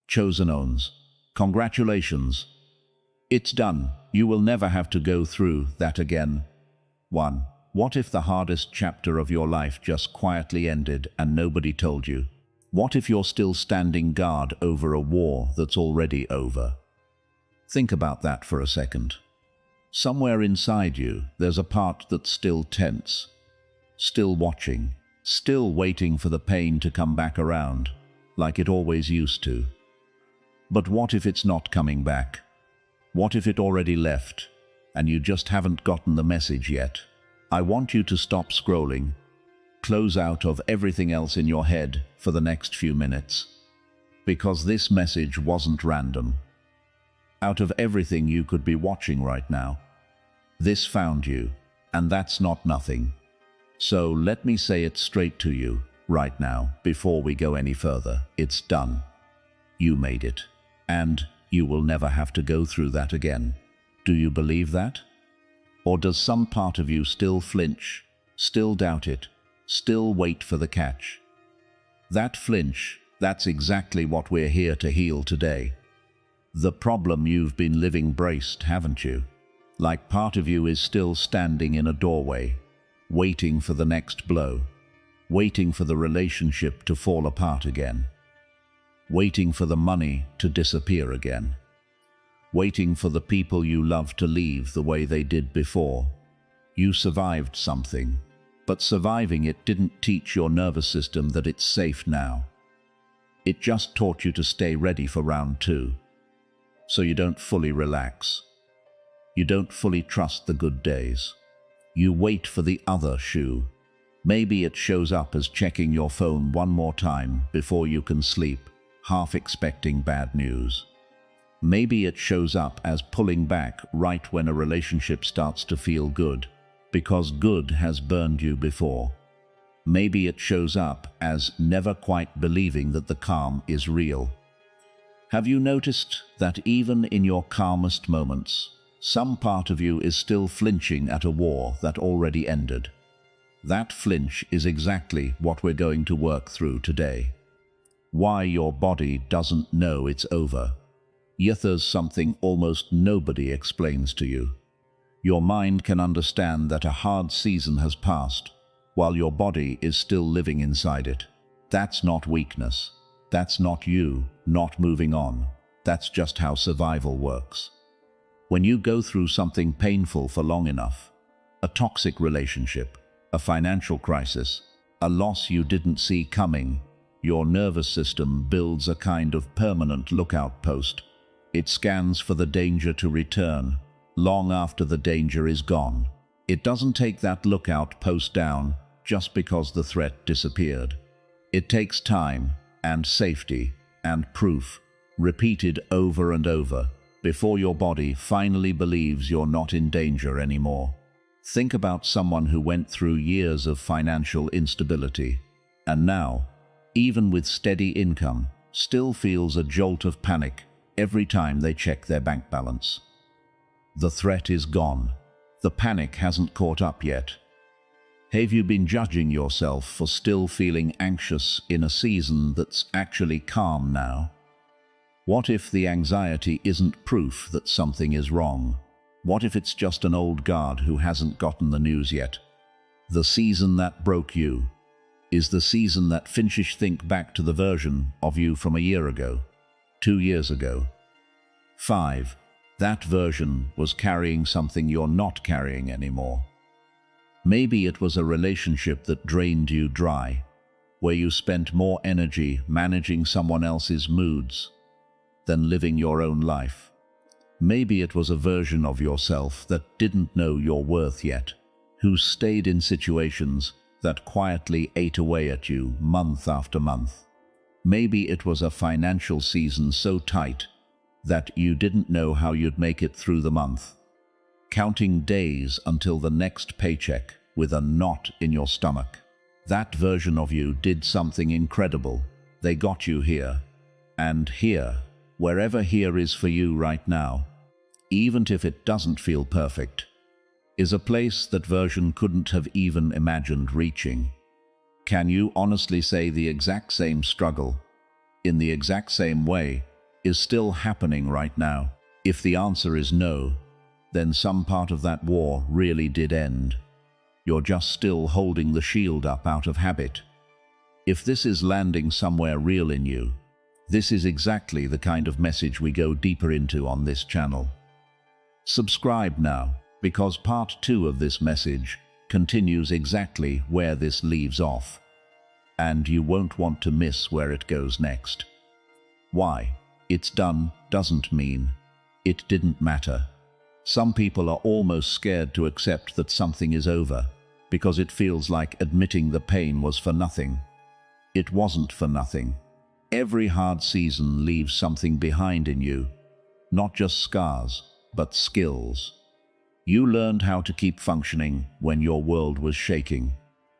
Chosen owns. Congratulations. It's done. You will never have to go through that again. 1. What if the hardest chapter of your life just quietly ended and nobody told you? What if you're still standing guard over a war that's already over? Think about that for a second. Somewhere inside you, there's a part that's still tense, still watching, still waiting for the pain to come back around, like it always used to. But what if it's not coming back? What if it already left, and you just haven't gotten the message yet? I want you to stop scrolling, close out of everything else in your head for the next few minutes, because this message wasn't random. Out of everything you could be watching right now, this found you, and that's not nothing. So let me say it straight to you right now, before we go any further. It's done. You made it, and you will never have to go through that again. Do you believe that? Or does some part of you still flinch, still doubt it, still wait for the catch? That flinch, that's exactly what we're here to heal today. The problem you've been living braced, haven't you? Like part of you is still standing in a doorway, waiting for the next blow, waiting for the relationship to fall apart again, waiting for the money to disappear again, waiting for the people you love to leave the way they did before. You survived something, but surviving it didn't teach your nervous system that it's safe now. It just taught you to stay ready for round 2. So you don't fully relax. You don't fully trust the good days. You wait for the other shoe. Maybe it shows up as checking your phone one more time before you can sleep, half expecting bad news. Maybe it shows up as pulling back right when a relationship starts to feel good, because good has burned you before. Maybe it shows up as never quite believing that the calm is real. Have you noticed that even in your calmest moments, some part of you is still flinching at a war that already ended? That flinch is exactly what we're going to work through today. Why your body doesn't know it's over. Yet there's something almost nobody explains to you. Your mind can understand that a hard season has passed, while your body is still living inside it. That's not weakness. That's not you not moving on. That's just how survival works. When you go through something painful for long enough, a toxic relationship, a financial crisis, a loss you didn't see coming, your nervous system builds a kind of permanent lookout post. It scans for the danger to return, long after the danger is gone. It doesn't take that lookout post down just because the threat disappeared. It takes time and safety and proof, repeated over and over, before your body finally believes you're not in danger anymore. Think about someone who went through years of financial instability, and now, even with steady income, still feels a jolt of panic every time they check their bank balance. The threat is gone. The panic hasn't caught up yet. Have you been judging yourself for still feeling anxious in a season that's actually calm now? What if the anxiety isn't proof that something is wrong? What if it's just an old guard who hasn't gotten the news yet? The season that broke you is the season that think back to the version of you from a year ago, 2 years ago. 5. That version was carrying something you're not carrying anymore. Maybe it was a relationship that drained you dry, where you spent more energy managing someone else's moods than living your own life. Maybe it was a version of yourself that didn't know your worth yet, who stayed in situations that quietly ate away at you month after month. Maybe it was a financial season so tight that you didn't know how you'd make it through the month, counting days until the next paycheck with a knot in your stomach. That version of you did something incredible. They got you here, and here, wherever here is for you right now, even if it doesn't feel perfect, is a place that version couldn't have even imagined reaching. Can you honestly say the exact same struggle, in the exact same way, is still happening right now? If the answer is no, then some part of that war really did end. You're just still holding the shield up out of habit. If this is landing somewhere real in you, this is exactly the kind of message we go deeper into on this channel. Subscribe now, because part 2 of this message continues exactly where this leaves off, and you won't want to miss where it goes next. Why it's done doesn't mean it didn't matter. Some people are almost scared to accept that something is over, because it feels like admitting the pain was for nothing. It wasn't for nothing. Every hard season leaves something behind in you, not just scars, but skills. You learned how to keep functioning when your world was shaking.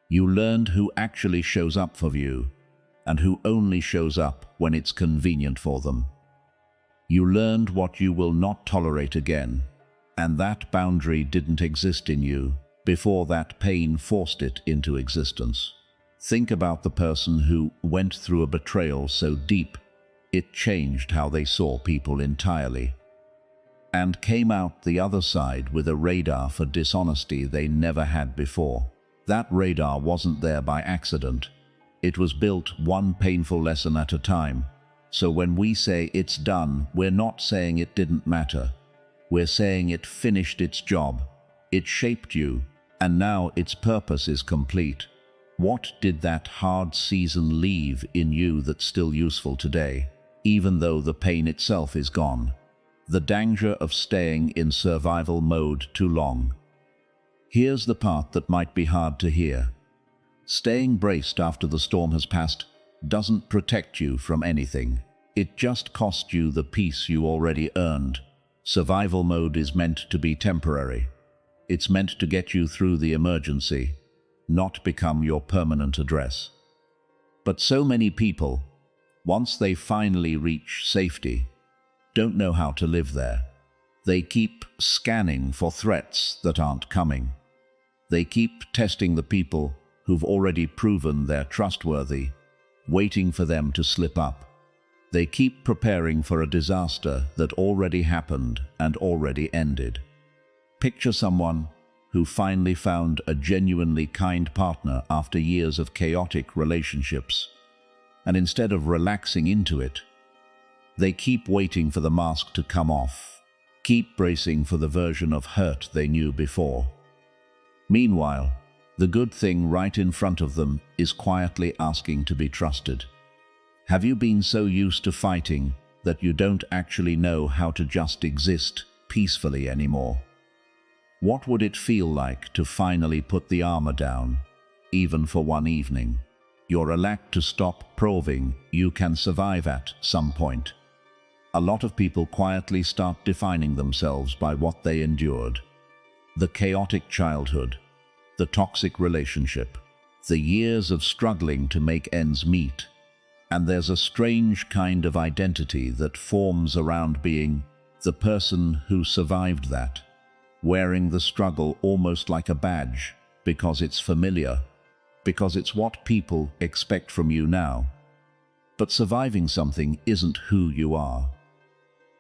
You learned who actually shows up for you, and who only shows up when it's convenient for them. You learned what you will not tolerate again, and that boundary didn't exist in you before that pain forced it into existence. Think about the person who went through a betrayal so deep it changed how they saw people entirely, and came out the other side with a radar for dishonesty they never had before. That radar wasn't there by accident. It was built one painful lesson at a time. So when we say it's done, we're not saying it didn't matter. We're saying it finished its job. It shaped you, and now its purpose is complete. What did that hard season leave in you that's still useful today, even though the pain itself is gone? The danger of staying in survival mode too long. Here's the part that might be hard to hear. Staying braced after the storm has passed doesn't protect you from anything. It just cost you the peace you already earned. Survival mode is meant to be temporary. It's meant to get you through the emergency, not become your permanent address. But so many people, once they finally reach safety, don't know how to live there. They keep scanning for threats that aren't coming. They keep testing the people who've already proven they're trustworthy, waiting for them to slip up. They keep preparing for a disaster that already happened and already ended. Picture someone who finally found a genuinely kind partner after years of chaotic relationships, and instead of relaxing into it, they keep waiting for the mask to come off, keep bracing for the version of hurt they knew before. Meanwhile, the good thing right in front of them is quietly asking to be trusted. Have you been so used to fighting that you don't actually know how to just exist peacefully anymore? What would it feel like to finally put the armor down, even for one evening? You're allowed to stop proving you can survive at some point. A lot of people quietly start defining themselves by what they endured. The chaotic childhood, the toxic relationship, the years of struggling to make ends meet. And there's a strange kind of identity that forms around being the person who survived that, wearing the struggle almost like a badge, because it's familiar, because it's what people expect from you now. But surviving something isn't who you are.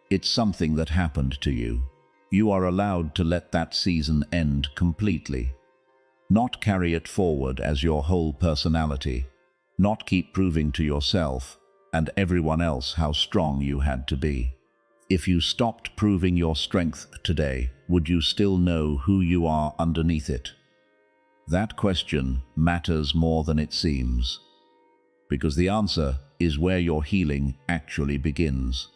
It's something that happened to you. You are allowed to let that season end completely. Not carry it forward as your whole personality. Not keep proving to yourself and everyone else how strong you had to be. If you stopped proving your strength today, would you still know who you are underneath it? That question matters more than it seems, because the answer is where your healing actually begins.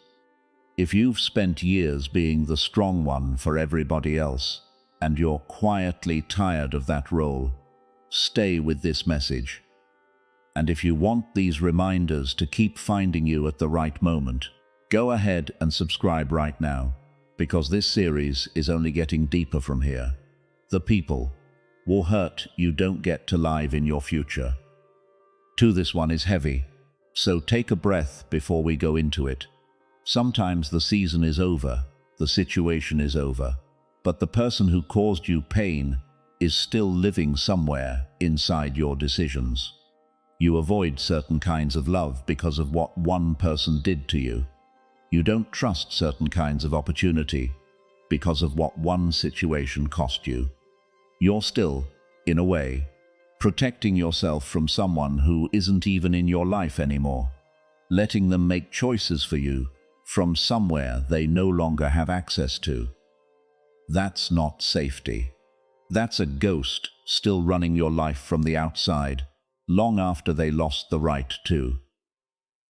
If you've spent years being the strong one for everybody else, and you're quietly tired of that role, stay with this message. And if you want these reminders to keep finding you at the right moment, go ahead and subscribe right now, because this series is only getting deeper from here. The people will hurt you don't get to live in your future. This one is heavy, so take a breath before we go into it. Sometimes the season is over, the situation is over, but the person who caused you pain is still living somewhere inside your decisions. You avoid certain kinds of love because of what one person did to you. You don't trust certain kinds of opportunity because of what one situation cost you. You're still, in a way, protecting yourself from someone who isn't even in your life anymore, letting them make choices for you from somewhere they no longer have access to. That's not safety. That's a ghost still running your life from the outside, long after they lost the right to.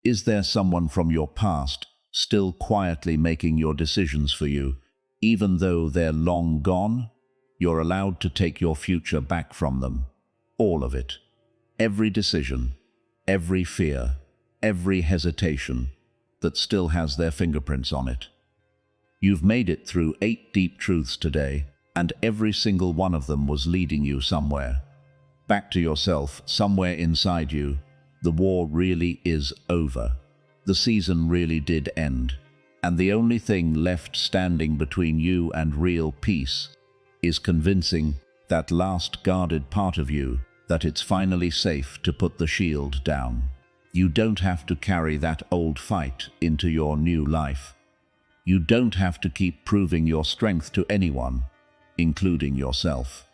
Is there someone from your past still quietly making your decisions for you, even though they're long gone? You're allowed to take your future back from them. All of it. Every decision, every fear, every hesitation that still has their fingerprints on it. You've made it through 8 deep truths today, and every single one of them was leading you somewhere. Back to yourself, somewhere inside you. The war really is over. The season really did end. And the only thing left standing between you and real peace is convincing that last guarded part of you that it's finally safe to put the shield down. You don't have to carry that old fight into your new life. You don't have to keep proving your strength to anyone, including yourself.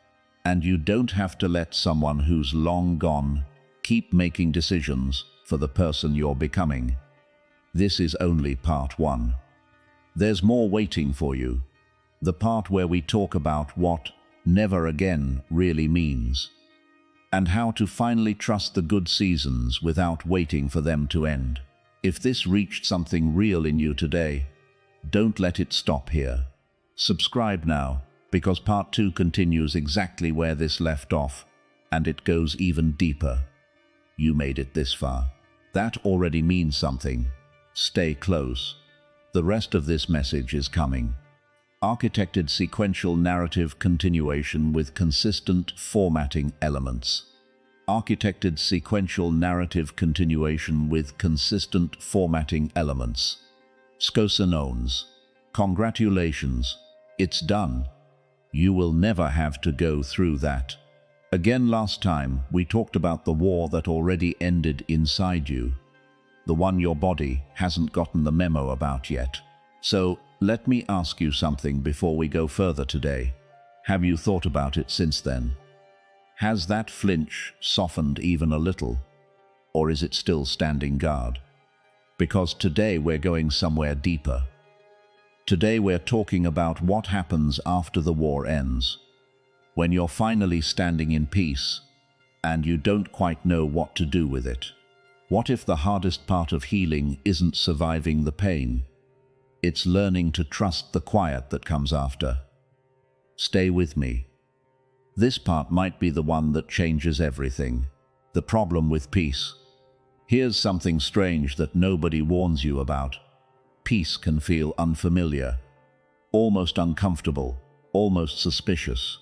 And you don't have to let someone who's long gone keep making decisions for the person you're becoming. This is only part 1. There's more waiting for you. The part where we talk about what never again really means, and how to finally trust the good seasons without waiting for them to end. If this reached something real in you today, don't let it stop here. Subscribe now, because part 2 continues exactly where this left off, and it goes even deeper. You made it this far. That already means something. Stay close. The rest of this message is coming. Architected sequential narrative continuation with consistent formatting elements. Architected sequential narrative continuation with consistent formatting elements. Skosanones. Congratulations. It's done. You will never have to go through that. Again, last time we talked about the war that already ended inside you. The one your body hasn't gotten the memo about yet. So, let me ask you something before we go further today. Have you thought about it since then? Has that flinch softened even a little? Or is it still standing guard? Because today we're going somewhere deeper. Today we're talking about what happens after the war ends. When you're finally standing in peace, and you don't quite know what to do with it. What if the hardest part of healing isn't surviving the pain? It's learning to trust the quiet that comes after. Stay with me. This part might be the one that changes everything. The problem with peace. Here's something strange that nobody warns you about. Peace can feel unfamiliar, almost uncomfortable, almost suspicious.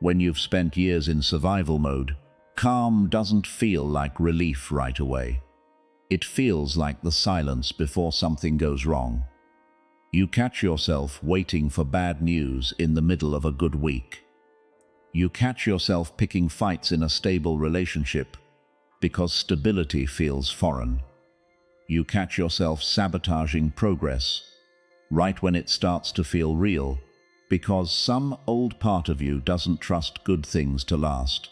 When you've spent years in survival mode, calm doesn't feel like relief right away. It feels like the silence before something goes wrong. You catch yourself waiting for bad news in the middle of a good week. You catch yourself picking fights in a stable relationship because stability feels foreign. You catch yourself sabotaging progress right when it starts to feel real because some old part of you doesn't trust good things to last.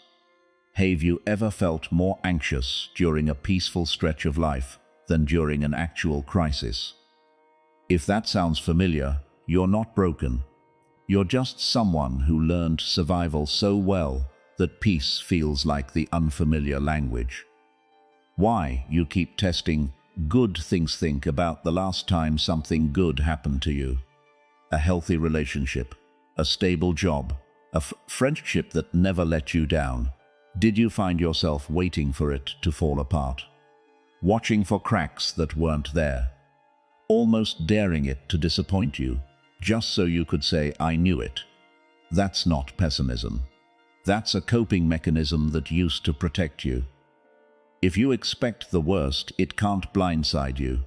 Have you ever felt more anxious during a peaceful stretch of life than during an actual crisis? If that sounds familiar, you're not broken. You're just someone who learned survival so well that peace feels like the unfamiliar language. Why you keep testing good things? Think about the last time something good happened to you. A healthy relationship, a stable job, a friendship that never let you down. Did you find yourself waiting for it to fall apart? Watching for cracks that weren't there? Almost daring it to disappoint you, just so you could say, "I knew it." That's not pessimism. That's a coping mechanism that used to protect you. If you expect the worst, it can't blindside you.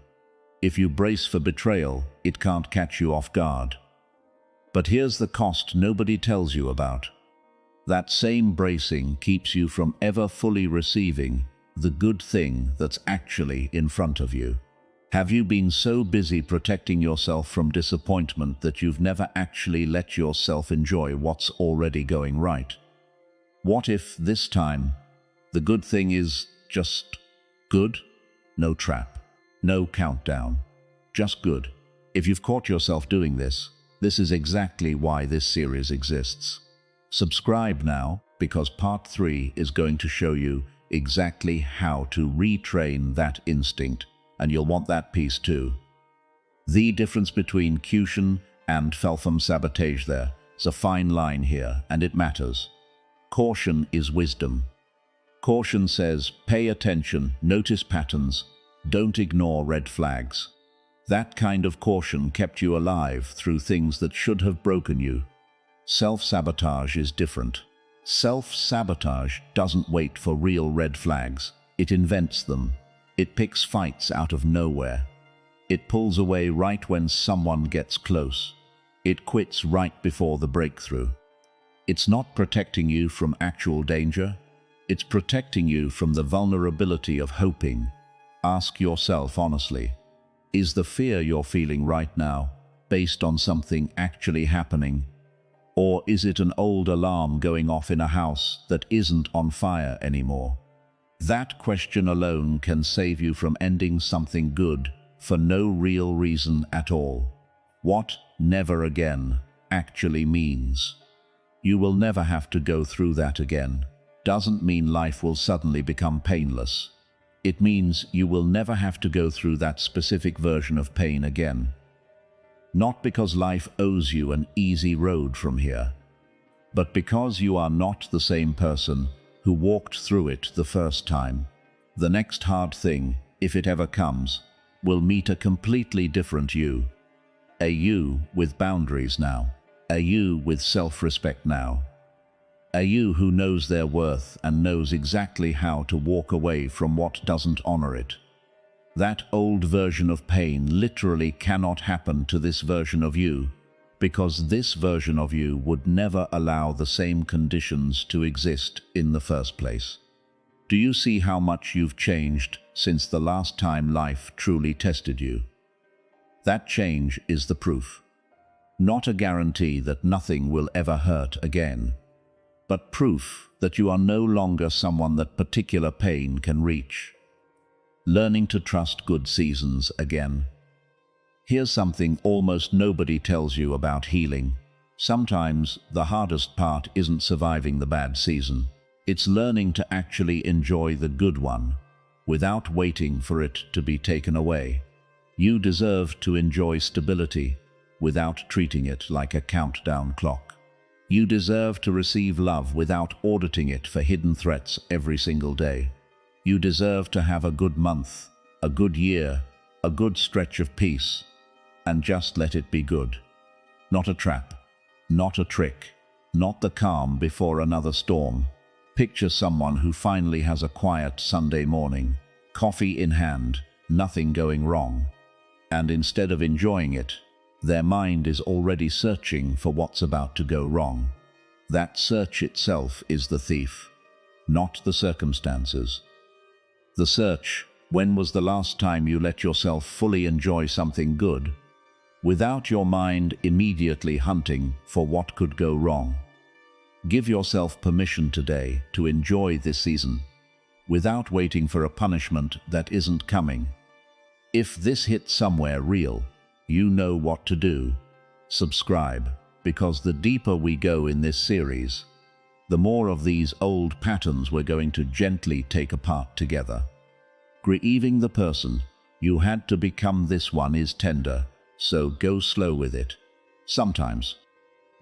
If you brace for betrayal, it can't catch you off guard. But here's the cost nobody tells you about. That same bracing keeps you from ever fully receiving the good thing that's actually in front of you. Have you been so busy protecting yourself from disappointment that you've never actually let yourself enjoy what's already going right? What if this time the good thing is just good? No trap, no countdown, just good. If you've caught yourself doing this, this is exactly why this series exists. Subscribe now, because part 3 is going to show you exactly how to retrain that instinct, and you'll want that piece too. The difference between caution and self-sabotage, there's a fine line here, and it matters. Caution is wisdom. Caution says, pay attention, notice patterns, don't ignore red flags. That kind of caution kept you alive through things that should have broken you. Self-sabotage is different. Self-sabotage doesn't wait for real red flags. It invents them. It picks fights out of nowhere. It pulls away right when someone gets close. It quits right before the breakthrough. It's not protecting you from actual danger. It's protecting you from the vulnerability of hoping. Ask yourself honestly, is the fear you're feeling right now based on something actually happening? Or is it an old alarm going off in a house that isn't on fire anymore? That question alone can save you from ending something good for no real reason at all. What never again actually means. You will never have to go through that again. Doesn't mean life will suddenly become painless. It means you will never have to go through that specific version of pain again. Not because life owes you an easy road from here, but because you are not the same person who walked through it the first time. The next hard thing, if it ever comes, will meet a completely different you. A you with boundaries now. A you with self-respect now. A you who knows their worth and knows exactly how to walk away from what doesn't honor it. That old version of pain literally cannot happen to this version of you, because this version of you would never allow the same conditions to exist in the first place. Do you see how much you've changed since the last time life truly tested you? That change is the proof. Not a guarantee that nothing will ever hurt again, but proof that you are no longer someone that particular pain can reach. Learning to trust good seasons again. Here's something almost nobody tells you about healing. Sometimes the hardest part isn't surviving the bad season. It's learning to actually enjoy the good one without waiting for it to be taken away. You deserve to enjoy stability without treating it like a countdown clock. You deserve to receive love without auditing it for hidden threats every single day. You deserve to have a good month, a good year, a good stretch of peace, and just let it be good. Not a trap, not a trick, not the calm before another storm. Picture someone who finally has a quiet Sunday morning, coffee in hand, nothing going wrong. And instead of enjoying it, their mind is already searching for what's about to go wrong. That search itself is the thief, not the circumstances. The search, when was the last time you let yourself fully enjoy something good, without your mind immediately hunting for what could go wrong? Give yourself permission today to enjoy this season, without waiting for a punishment that isn't coming. If this hits somewhere real, you know what to do. Subscribe, because the deeper we go in this series, the more of these old patterns we're going to gently take apart together. Grieving the person you had to become this one is tender, so go slow with it. Sometimes,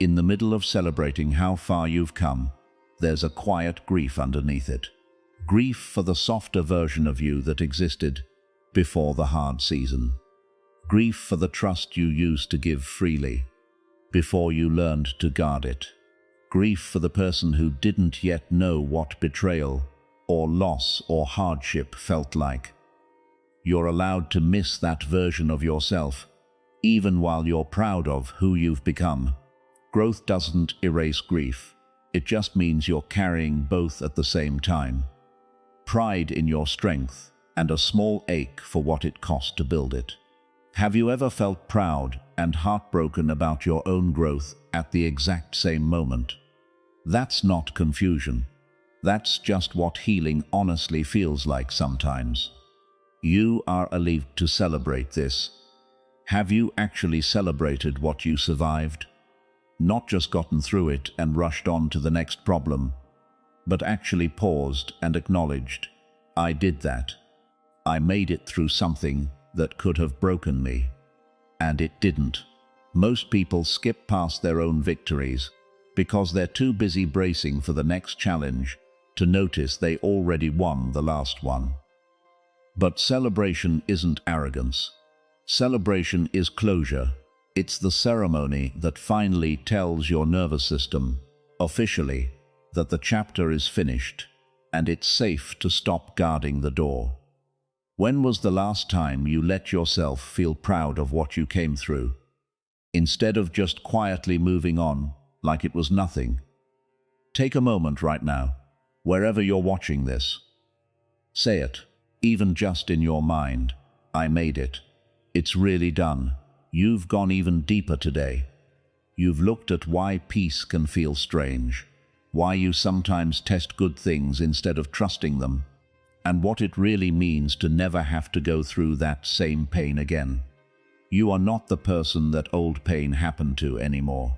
in the middle of celebrating how far you've come, there's a quiet grief underneath it. Grief for the softer version of you that existed before the hard season. Grief for the trust you used to give freely before you learned to guard it. Grief for the person who didn't yet know what betrayal or loss or hardship felt like. You're allowed to miss that version of yourself, even while you're proud of who you've become. Growth doesn't erase grief. It just means you're carrying both at the same time. Pride in your strength and a small ache for what it cost to build it. Have you ever felt proud and heartbroken about your own growth at the exact same moment? That's not confusion. That's just what healing honestly feels like sometimes. You are allowed to celebrate this. Have you actually celebrated what you survived? Not just gotten through it and rushed on to the next problem, but actually paused and acknowledged, I did that. I made it through something that could have broken me. And it didn't. Most people skip past their own victories because they're too busy bracing for the next challenge to notice they already won the last one. But celebration isn't arrogance. Celebration is closure. It's the ceremony that finally tells your nervous system, officially, that the chapter is finished and it's safe to stop guarding the door. When was the last time you let yourself feel proud of what you came through, instead of just quietly moving on like it was nothing? Take a moment right now, wherever you're watching this. Say it, even just in your mind. I made it. It's really done. You've gone even deeper today. You've looked at why peace can feel strange, why you sometimes test good things instead of trusting them, and what it really means to never have to go through that same pain again. You are not the person that old pain happened to anymore.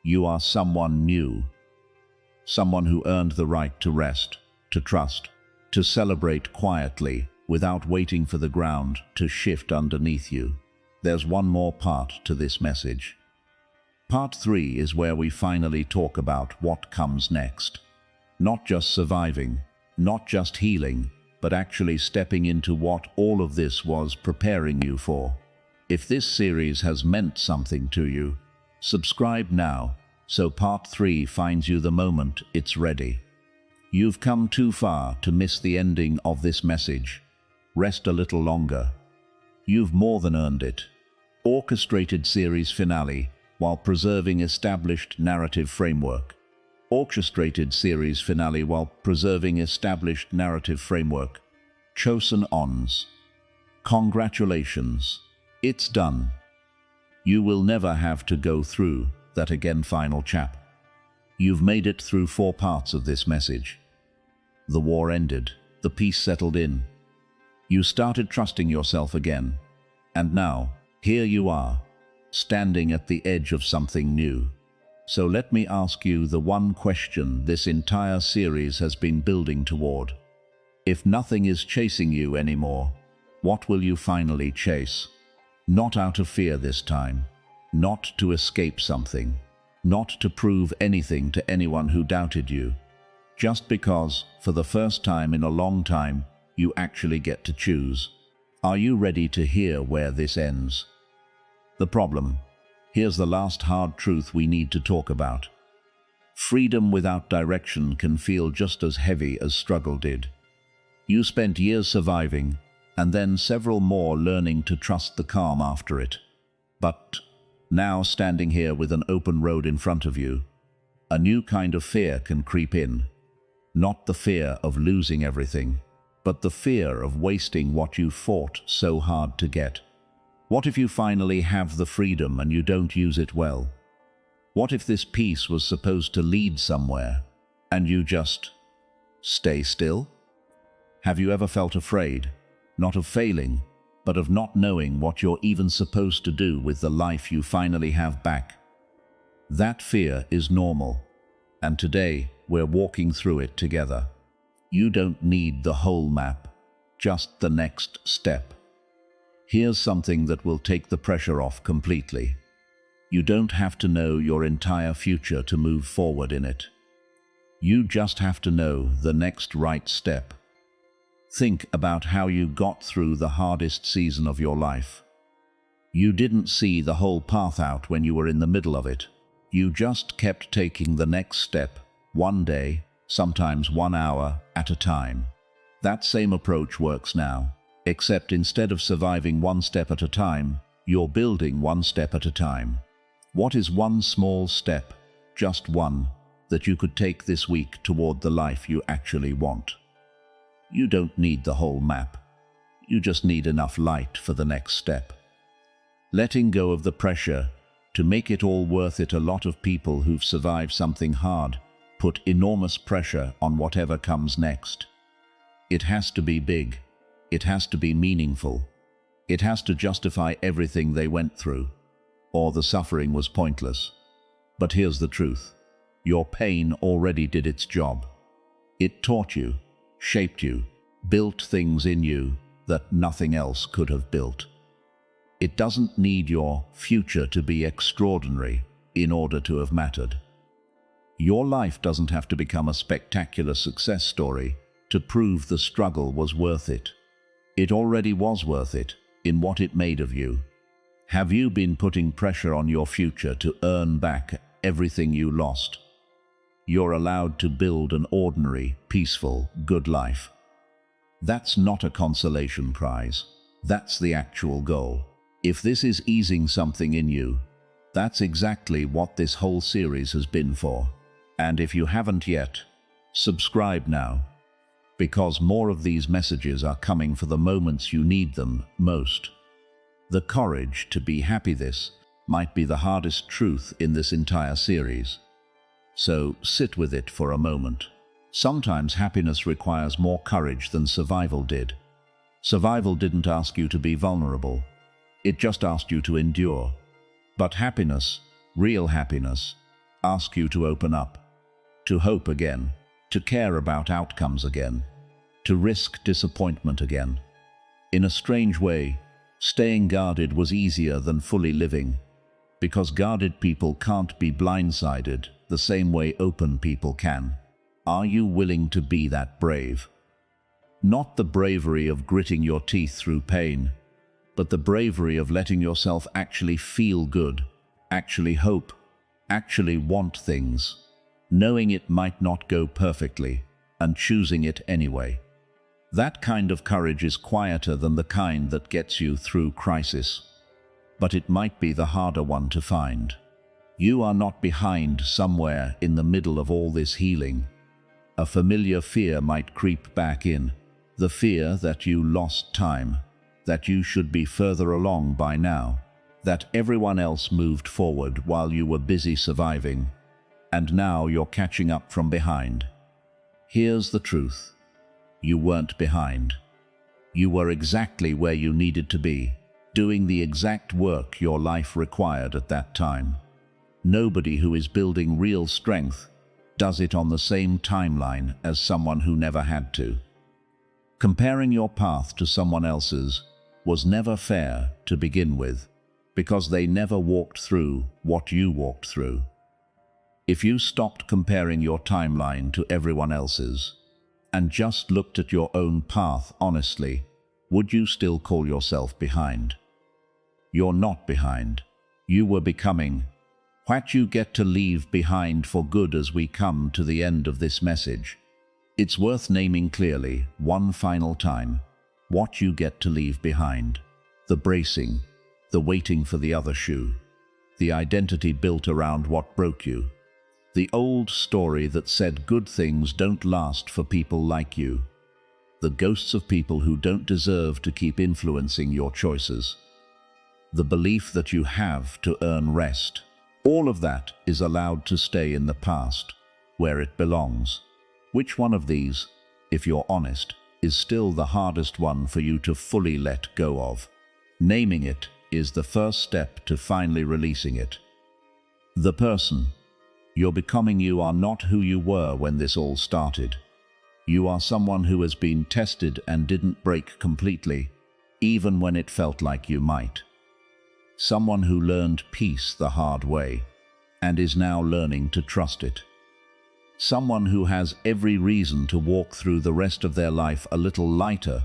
You are someone new. Someone who earned the right to rest, to trust, to celebrate quietly without waiting for the ground to shift underneath you. There's one more part to this message. Part 3 is where we finally talk about what comes next. Not just surviving, not just healing, but actually stepping into what all of this was preparing you for. If this series has meant something to you, subscribe now so Part 3 finds you the moment it's ready. You've come too far to miss the ending of this message. Rest a little longer. You've more than earned it. Orchestrated series finale while preserving established narrative framework. Orchestrated series finale while preserving established narrative framework. Chosen ons. Congratulations. It's done. You will never have to go through that again, final chap. You've made it through 4 parts of this message. The war ended. The peace settled in. You started trusting yourself again. And now, here you are, standing at the edge of something new. So let me ask you the one question this entire series has been building toward. If nothing is chasing you anymore, what will you finally chase? Not out of fear this time, not to escape something, not to prove anything to anyone who doubted you, just because, for the first time in a long time, you actually get to choose. Are you ready to hear where this ends? The problem. Here's the last hard truth we need to talk about. Freedom without direction can feel just as heavy as struggle did. You spent years surviving, and then several more learning to trust the calm after it. But now, standing here with an open road in front of you, a new kind of fear can creep in. Not the fear of losing everything, but the fear of wasting what you fought so hard to get. What if you finally have the freedom and you don't use it well? What if this peace was supposed to lead somewhere, and you just stay still? Have you ever felt afraid, not of failing, but of not knowing what you're even supposed to do with the life you finally have back? That fear is normal, and today we're walking through it together. You don't need the whole map, just the next step. Here's something that will take the pressure off completely. You don't have to know your entire future to move forward in it. You just have to know the next right step. Think about how you got through the hardest season of your life. You didn't see the whole path out when you were in the middle of it. You just kept taking the next step, one day, sometimes 1 hour at a time. That same approach works now, except instead of surviving 1 step at a time, you're building 1 step at a time. What is one small step, just one, that you could take this week toward the life you actually want? You don't need the whole map, You just need enough light for the next step. Letting go of the pressure to make it all worth it. A lot of people who've survived something hard put enormous pressure on whatever comes next. It has to be big. It has to be meaningful. It has to justify everything they went through, or the suffering was pointless. But here's the truth. Your pain already did its job. It taught you, shaped you, built things in you that nothing else could have built. It doesn't need your future to be extraordinary in order to have mattered. Your life doesn't have to become a spectacular success story to prove the struggle was worth it. It already was worth it in what it made of you. Have you been putting pressure on your future to earn back everything you lost? You're allowed to build an ordinary, peaceful, good life. That's not a consolation prize. That's the actual goal. If this is easing something in you, that's exactly what this whole series has been for. And if you haven't yet, subscribe now, because more of these messages are coming for the moments you need them most. The courage to be happy. This might be the hardest truth in this entire series. So sit with it for a moment. Sometimes happiness requires more courage than survival did. Survival didn't ask you to be vulnerable. It just asked you to endure. But happiness, real happiness, asks you to open up, to hope again, to care about outcomes again, to risk disappointment again. In a strange way, staying guarded was easier than fully living, because guarded people can't be blindsided the same way open people can. Are you willing to be that brave? Not the bravery of gritting your teeth through pain, but the bravery of letting yourself actually feel good, actually hope, actually want things, knowing it might not go perfectly, and choosing it anyway. That kind of courage is quieter than the kind that gets you through crisis, but it might be the harder one to find. You are not behind somewhere in the middle of all this healing. A familiar fear might creep back in, the fear that you lost time, that you should be further along by now, that everyone else moved forward while you were busy surviving, and now you're catching up from behind. Here's the truth. You weren't behind. You were exactly where you needed to be, doing the exact work your life required at that time. Nobody who is building real strength does it on the same timeline as someone who never had to. Comparing your path to someone else's was never fair to begin with, because they never walked through what you walked through. If you stopped comparing your timeline to everyone else's and just looked at your own path honestly, would you still call yourself behind? You're not behind. You were becoming. What you get to leave behind for good as we come to the end of this message. It's worth naming clearly, one final time, what you get to leave behind. The bracing, the waiting for the other shoe, the identity built around what broke you, the old story that said good things don't last for people like you, the ghosts of people who don't deserve to keep influencing your choices, the belief that you have to earn rest. All of that is allowed to stay in the past, where it belongs. Which one of these, if you're honest, is still the hardest one for you to fully let go of? Naming it is the first step to finally releasing it. The person you're becoming. You are not who you were when this all started. You are someone who has been tested and didn't break completely, even when it felt like you might. Someone who learned peace the hard way and is now learning to trust it. Someone who has every reason to walk through the rest of their life a little lighter,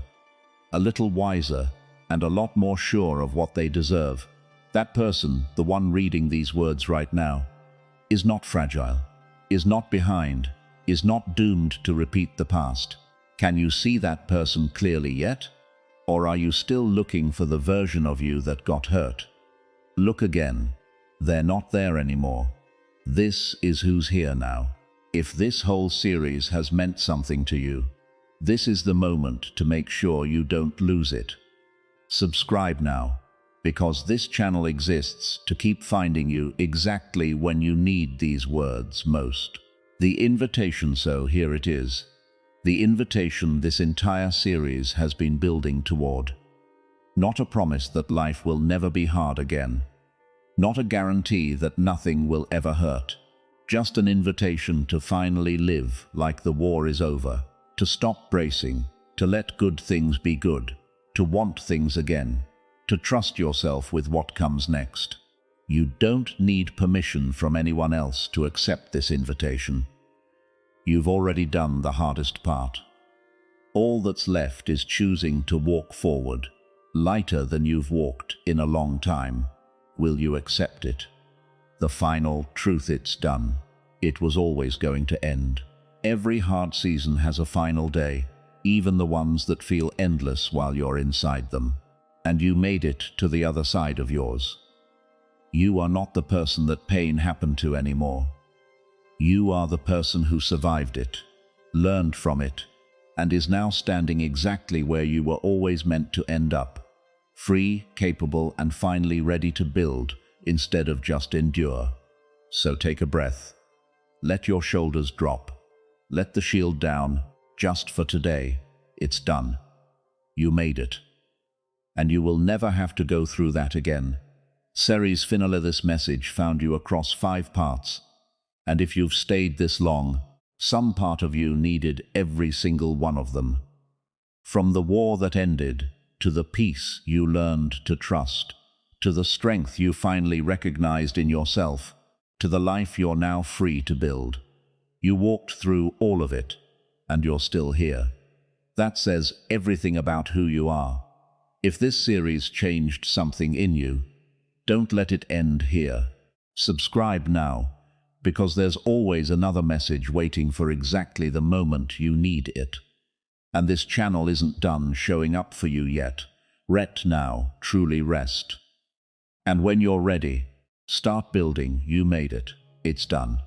a little wiser, and a lot more sure of what they deserve. That person, the one reading these words right now, is not fragile, is not behind, is not doomed to repeat the past. Can you see that person clearly yet? Or are you still looking for the version of you that got hurt? Look again. They're not there anymore. This is who's here now. If this whole series has meant something to you, This is the moment to make sure you don't lose it. Subscribe now, because this channel exists to keep finding you exactly when you need these words most. The invitation, so here it is. The invitation this entire series has been building toward. Not a promise that life will never be hard again. Not a guarantee that nothing will ever hurt. Just an invitation to finally live like the war is over. To stop bracing, to let good things be good, to want things again, to trust yourself with what comes next. You don't need permission from anyone else to accept this invitation. You've already done the hardest part. All that's left is choosing to walk forward, lighter than you've walked in a long time. Will you accept it? The final truth: it's done. It was always going to end. Every hard season has a final day, even the ones that feel endless while you're inside them. And you made it to the other side of yours. You are not the person that pain happened to anymore. You are the person who survived it, learned from it, and is now standing exactly where you were always meant to end up. Free, capable, and finally ready to build instead of just endure. So take a breath. Let your shoulders drop. Let the shield down, just for today. It's done. You made it. And you will never have to go through that again. Series finale. This message found you across 5 parts. And if you've stayed this long, some part of you needed every single one of them. From the war that ended, to the peace you learned to trust, to the strength you finally recognized in yourself, to the life you're now free to build. You walked through all of it, and you're still here. That says everything about who you are. If this series changed something in you, don't let it end here. Subscribe now, because there's always another message waiting for exactly the moment you need it. And this channel isn't done showing up for you yet. Rest now, truly rest. And when you're ready, start building. You made it. It's done.